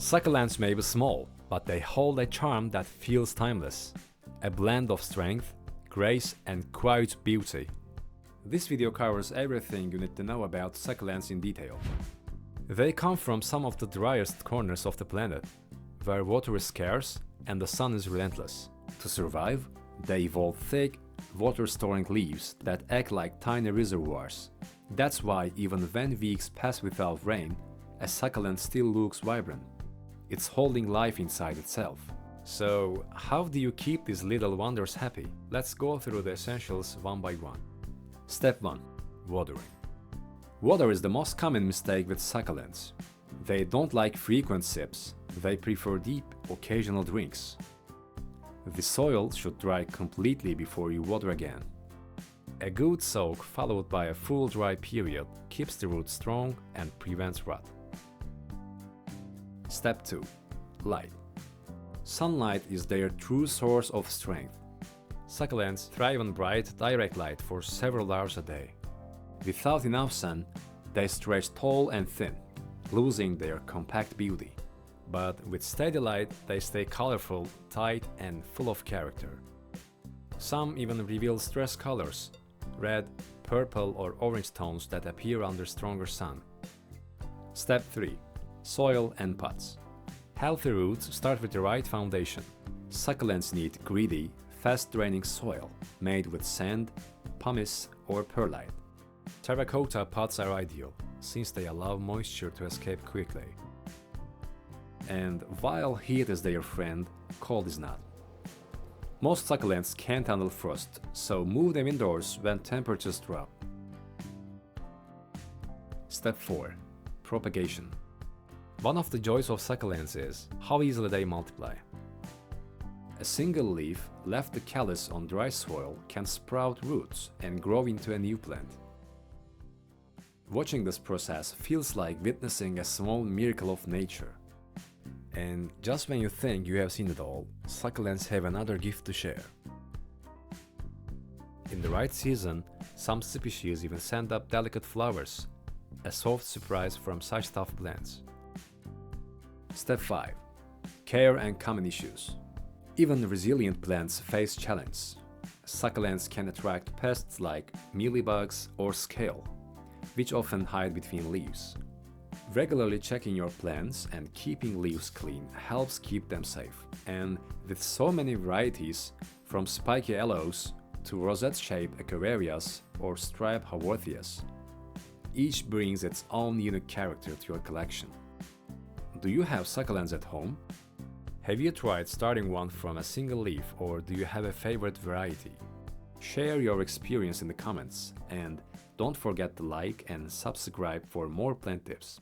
Succulents may be small, but they hold a charm that feels timeless. A blend of strength, grace and quiet beauty. This video covers everything you need to know about succulents in detail. They come from some of the driest corners of the planet, where water is scarce and the sun is relentless. To survive, they evolve thick, water-storing leaves that act like tiny reservoirs. That's why even when weeks pass without rain, a succulent still looks vibrant. It's holding life inside itself. So, how do you keep these little wonders happy? Let's go through the essentials one by one. Step 1. Watering. Water is the most common mistake with succulents. They don't like frequent sips, they prefer deep, occasional drinks. The soil should dry completely before you water again. A good soak followed by a full dry period keeps the roots strong and prevents rot. Step 2. Light. Sunlight is their true source of strength. Succulents thrive on bright, direct light for several hours a day. Without enough sun, they stretch tall and thin, losing their compact beauty. But with steady light, they stay colorful, tight, and full of character. Some even reveal stress colors, red, purple, or orange tones that appear under stronger sun. Step 3. Soil and pots. Healthy roots start with the right foundation. Succulents need gritty, fast-draining soil made with sand, pumice, or perlite. Terracotta pots are ideal, since they allow moisture to escape quickly. And while heat is their friend, cold is not. Most succulents can't handle frost, so move them indoors when temperatures drop. Step 4. Propagation. One of the joys of succulents is how easily they multiply. A single leaf left to callus on dry soil can sprout roots and grow into a new plant. Watching this process feels like witnessing a small miracle of nature. And just when you think you have seen it all, succulents have another gift to share. In the right season, some species even send up delicate flowers, a soft surprise from such tough plants. Step 5. Care and common issues. Even resilient plants face challenges. Succulents can attract pests like mealybugs or scale, which often hide between leaves. Regularly checking your plants and keeping leaves clean helps keep them safe. And with so many varieties, from spiky aloes to rosette-shaped echeverias or striped haworthias, each brings its own unique character to your collection. Do you have succulents at home? Have you tried starting one from a single leaf, or do you have a favorite variety? Share your experience in the comments, and don't forget to like and subscribe for more plant tips.